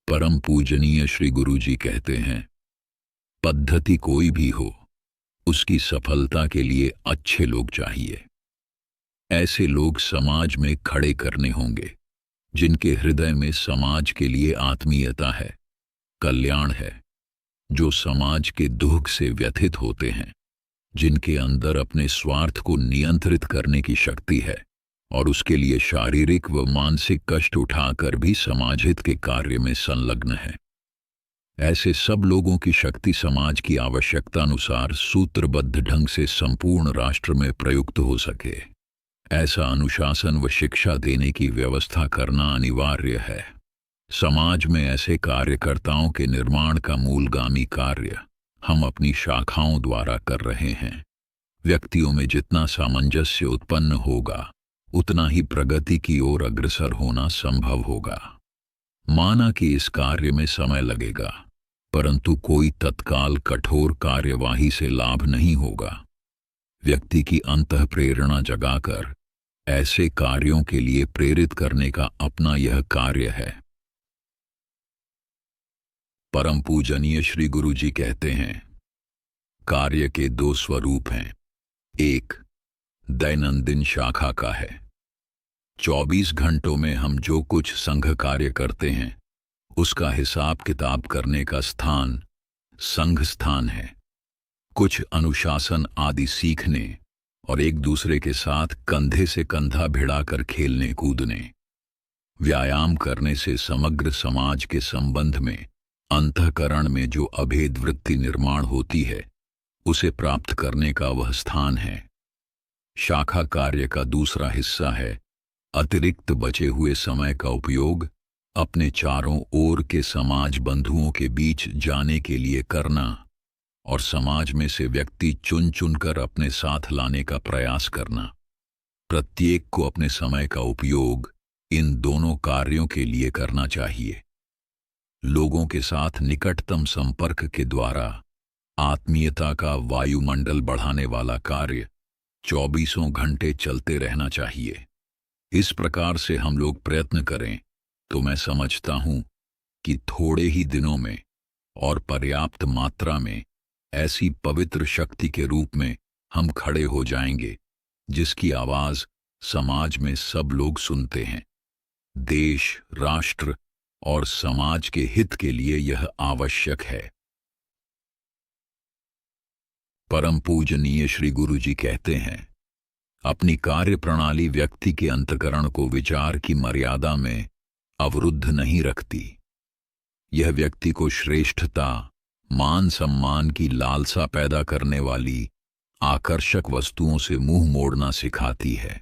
परम पूजनीय श्री गुरु जी कहते हैं, पद्धति कोई भी हो, उसकी सफलता के लिए अच्छे लोग चाहिए। ऐसे लोग समाज में खड़े करने होंगे जिनके हृदय में समाज के लिए आत्मीयता है, कल्याण है, जो समाज के दुख से व्यथित होते हैं, जिनके अंदर अपने स्वार्थ को नियंत्रित करने की शक्ति है और उसके लिए शारीरिक व मानसिक कष्ट उठाकर भी समाज हित के कार्य में संलग्न है। ऐसे सब लोगों की शक्ति समाज की आवश्यकता अनुसार सूत्रबद्ध ढंग से संपूर्ण राष्ट्र में प्रयुक्त हो सके, ऐसा अनुशासन व शिक्षा देने की व्यवस्था करना अनिवार्य है। समाज में ऐसे कार्यकर्ताओं के निर्माण का मूलगामी कार्य हम अपनी शाखाओं द्वारा कर रहे हैं। व्यक्तियों में जितना सामंजस्य उत्पन्न होगा, उतना ही प्रगति की ओर अग्रसर होना संभव होगा। माना कि इस कार्य में समय लगेगा, परंतु कोई तत्काल कठोर कार्यवाही से लाभ नहीं होगा। व्यक्ति की अंतः प्रेरणा जगाकर ऐसे कार्यों के लिए प्रेरित करने का अपना यह कार्य है। परम पूजनीय श्री गुरु जी कहते हैं, कार्य के दो स्वरूप हैं। एक दैनंदिन शाखा का है। 24 घंटों में हम जो कुछ संघ कार्य करते हैं, उसका हिसाब किताब करने का स्थान संघ स्थान है। कुछ अनुशासन आदि सीखने और एक दूसरे के साथ कंधे से कंधा भिड़ाकर खेलने कूदने, व्यायाम करने से समग्र समाज के संबंध में अंतःकरण में जो अभेद वृत्ति निर्माण होती है, उसे प्राप्त करने का वह स्थान है। शाखा कार्य का दूसरा हिस्सा है अतिरिक्त बचे हुए समय का उपयोग अपने चारों ओर के समाज बंधुओं के बीच जाने के लिए करना और समाज में से व्यक्ति चुन चुनकर अपने साथ लाने का प्रयास करना। प्रत्येक को अपने समय का उपयोग इन दोनों कार्यों के लिए करना चाहिए। लोगों के साथ निकटतम संपर्क के द्वारा आत्मीयता का वायुमंडल बढ़ाने वाला कार्य 24 घंटे चलते रहना चाहिए। इस प्रकार से हम लोग प्रयत्न करें तो मैं समझता हूं कि थोड़े ही दिनों में और पर्याप्त मात्रा में ऐसी पवित्र शक्ति के रूप में हम खड़े हो जाएंगे जिसकी आवाज समाज में सब लोग सुनते हैं। देश, राष्ट्र और समाज के हित के लिए यह आवश्यक है। परम पूजनीय श्री गुरु जी कहते हैं, अपनी कार्य प्रणाली व्यक्ति के अंतःकरण को विचार की मर्यादा में अवरुद्ध नहीं रखती। यह व्यक्ति को श्रेष्ठता, मान सम्मान की लालसा पैदा करने वाली आकर्षक वस्तुओं से मुंह मोड़ना सिखाती है।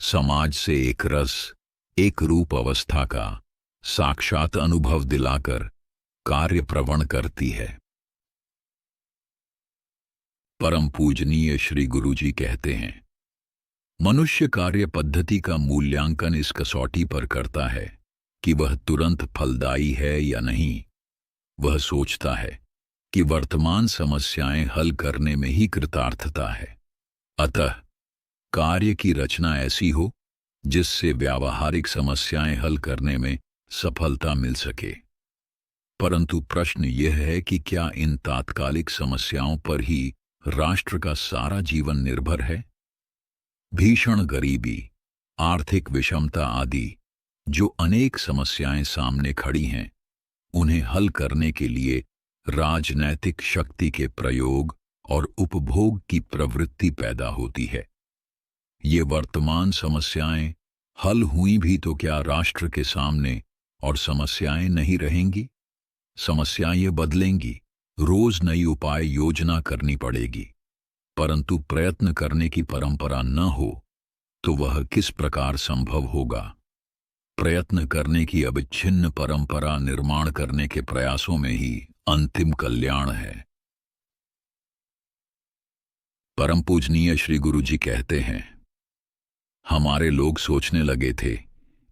समाज से एक रस, एक रूप अवस्था का साक्षात अनुभव दिलाकर कार्य प्रवण करती है। परम पूजनीय श्री गुरु जी कहते हैं, मनुष्य कार्य पद्धति का मूल्यांकन इस कसौटी पर करता है कि वह तुरंत फलदायी है या नहीं। वह सोचता है कि वर्तमान समस्याएं हल करने में ही कृतार्थता है। अतः कार्य की रचना ऐसी हो जिससे व्यावहारिक समस्याएं हल करने में सफलता मिल सके। परंतु प्रश्न यह है कि क्या इन तात्कालिक समस्याओं पर ही राष्ट्र का सारा जीवन निर्भर है? भीषण गरीबी, आर्थिक विषमता आदि जो अनेक समस्याएं सामने खड़ी हैं, उन्हें हल करने के लिए राजनैतिक शक्ति के प्रयोग और उपभोग की प्रवृत्ति पैदा होती है। ये वर्तमान समस्याएं हल हुई भी तो क्या राष्ट्र के सामने और समस्याएं नहीं रहेंगी? समस्याएं बदलेंगी, रोज नई उपाय योजना करनी पड़ेगी। परंतु प्रयत्न करने की परंपरा न हो तो वह किस प्रकार संभव होगा? प्रयत्न करने की अविच्छिन्न परंपरा निर्माण करने के प्रयासों में ही अंतिम कल्याण है। परम पूजनीय श्री गुरु जी कहते हैं, हमारे लोग सोचने लगे थे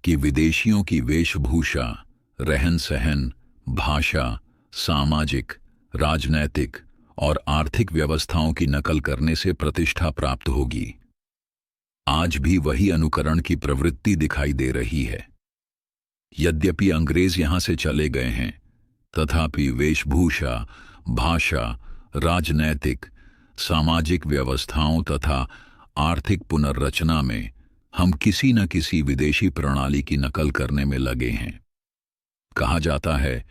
कि विदेशियों की वेशभूषा, रहन सहन, भाषा, सामाजिक, राजनैतिक और आर्थिक व्यवस्थाओं की नकल करने से प्रतिष्ठा प्राप्त होगी। आज भी वही अनुकरण की प्रवृत्ति दिखाई दे रही है। यद्यपि अंग्रेज यहां से चले गए हैं, तथापि वेशभूषा, भाषा, राजनैतिक, सामाजिक व्यवस्थाओं तथा आर्थिक पुनर्रचना में हम किसी न किसी विदेशी प्रणाली की नकल करने में लगे हैं। कहा जाता है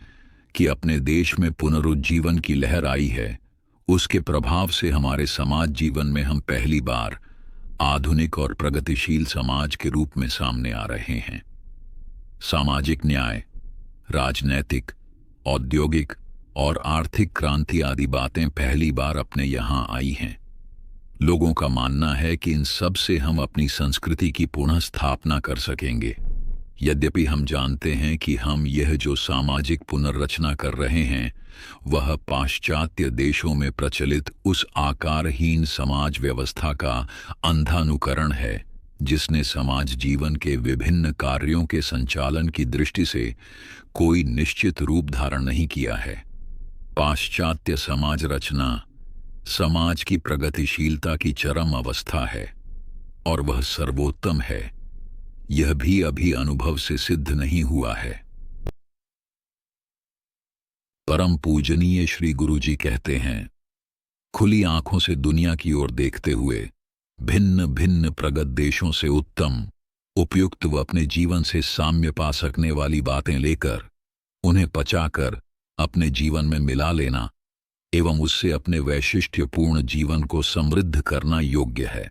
कि अपने देश में पुनरुज्जीवन की लहर आई है। उसके प्रभाव से हमारे समाज जीवन में हम पहली बार आधुनिक और प्रगतिशील समाज के रूप में सामने आ रहे हैं। सामाजिक न्याय, राजनैतिक, औद्योगिक और आर्थिक क्रांति आदि बातें पहली बार अपने यहां आई हैं। लोगों का मानना है कि इन सब से हम अपनी संस्कृति की पुनः स्थापना कर सकेंगे। यद्यपि हम जानते हैं कि हम यह जो सामाजिक पुनर्रचना कर रहे हैं वह पाश्चात्य देशों में प्रचलित उस आकारहीन समाज व्यवस्था का अंधानुकरण है जिसने समाज जीवन के विभिन्न कार्यों के संचालन की दृष्टि से कोई निश्चित रूप धारण नहीं किया है। पाश्चात्य समाज रचना समाज की प्रगतिशीलता की चरम अवस्था है और वह सर्वोत्तम है। यह भी अभी अनुभव से सिद्ध नहीं हुआ है। परम पूजनीय श्री गुरुजी कहते हैं, खुली आंखों से दुनिया की ओर देखते हुए भिन्न भिन्न प्रगत देशों से उत्तम, उपयुक्त व अपने जीवन से साम्य पा सकने वाली बातें लेकर उन्हें पचाकर अपने जीवन में मिला लेना एवं उससे अपने वैशिष्ट्यपूर्ण जीवन को समृद्ध करना योग्य है।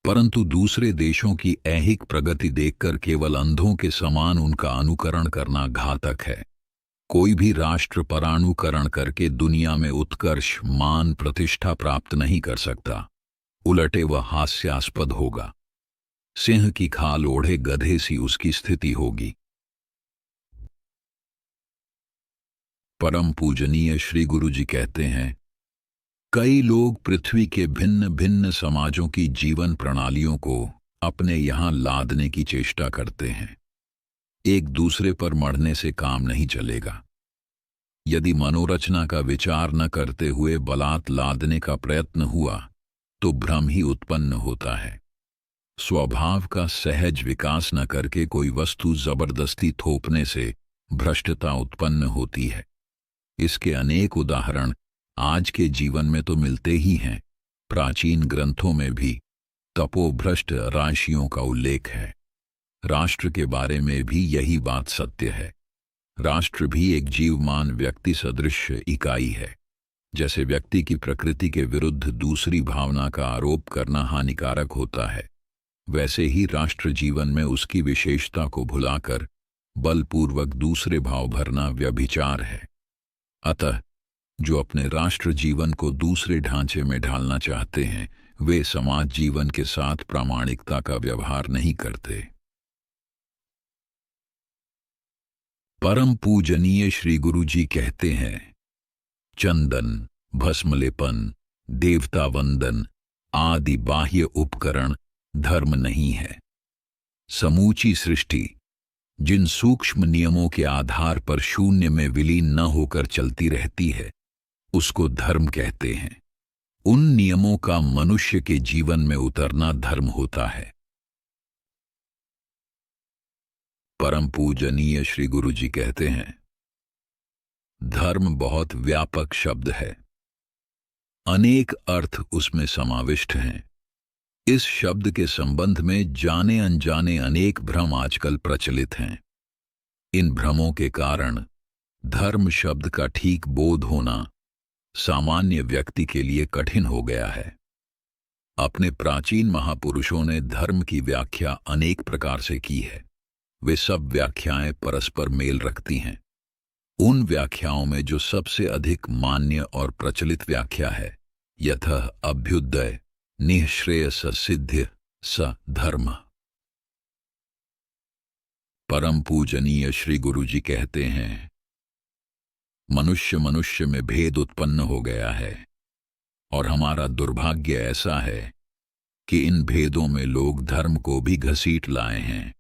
परंतु दूसरे देशों की ऐहिक प्रगति देखकर केवल अंधों के समान उनका अनुकरण करना घातक है। कोई भी राष्ट्र परानुकरण करके दुनिया में उत्कर्ष, मान, प्रतिष्ठा प्राप्त नहीं कर सकता। उलटे वह हास्यास्पद होगा। सिंह की खाल ओढ़े गधे सी उसकी स्थिति होगी। परम पूजनीय श्री गुरुजी कहते हैं, कई लोग पृथ्वी के भिन्न भिन्न समाजों की जीवन प्रणालियों को अपने यहां लादने की चेष्टा करते हैं। एक दूसरे पर मढ़ने से काम नहीं चलेगा। यदि मनोरचना का विचार न करते हुए बलात् लादने का प्रयत्न हुआ तो भ्रम ही उत्पन्न होता है। स्वभाव का सहज विकास न करके कोई वस्तु जबरदस्ती थोपने से भ्रष्टता उत्पन्न होती है। इसके अनेक उदाहरण आज के जीवन में तो मिलते ही हैं। प्राचीन ग्रंथों में भी तपोभ्रष्ट राशियों का उल्लेख है। राष्ट्र के बारे में भी यही बात सत्य है। राष्ट्र भी एक जीवमान व्यक्ति सदृश इकाई है। जैसे व्यक्ति की प्रकृति के विरुद्ध दूसरी भावना का आरोप करना हानिकारक होता है, वैसे ही राष्ट्र जीवन में उसकी विशेषता को भुलाकर बलपूर्वक दूसरे भाव भरना व्यभिचार है। अतः जो अपने राष्ट्र जीवन को दूसरे ढांचे में ढालना चाहते हैं वे समाज जीवन के साथ प्रामाणिकता का व्यवहार नहीं करते। परम पूजनीय श्री गुरुजी कहते हैं, चंदन, भस्मलेपन, देवता वंदन आदि बाह्य उपकरण धर्म नहीं है। समूची सृष्टि जिन सूक्ष्म नियमों के आधार पर शून्य में विलीन न होकर चलती रहती है उसको धर्म कहते हैं। उन नियमों का मनुष्य के जीवन में उतरना धर्म होता है। परम पूजनीय श्री गुरुजी कहते हैं, धर्म बहुत व्यापक शब्द है। अनेक अर्थ उसमें समाविष्ट हैं। इस शब्द के संबंध में जाने अनजाने अनेक भ्रम आजकल प्रचलित हैं। इन भ्रमों के कारण धर्म शब्द का ठीक बोध होना सामान्य व्यक्ति के लिए कठिन हो गया है। अपने प्राचीन महापुरुषों ने धर्म की व्याख्या अनेक प्रकार से की है। वे सब व्याख्याएं परस्पर मेल रखती हैं। उन व्याख्याओं में जो सबसे अधिक मान्य और प्रचलित व्याख्या है, यतः अभ्युदय निःश्रेयस सिद्ध्य स धर्म। परम पूजनीय श्री गुरुजी कहते हैं, मनुष्य मनुष्य में भेद उत्पन्न हो गया है और हमारा दुर्भाग्य ऐसा है कि इन भेदों में लोग धर्म को भी घसीट लाए हैं।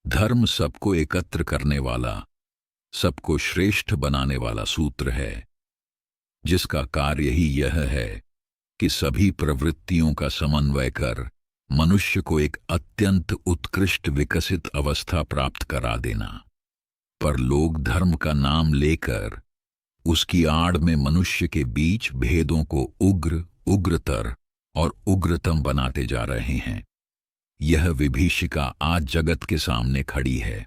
धर्म सबको एकत्र करने वाला, सबको श्रेष्ठ बनाने वाला सूत्र है, जिसका कार्य ही यह है कि सभी प्रवृत्तियों का समन्वय कर मनुष्य को एक अत्यंत उत्कृष्ट विकसित अवस्था प्राप्त करा देना। पर लोग धर्म का नाम लेकर उसकी आड़ में मनुष्य के बीच भेदों को उग्र, उग्रतर और उग्रतम बनाते जा रहे हैं। यह विभीषिका आज जगत के सामने खड़ी है।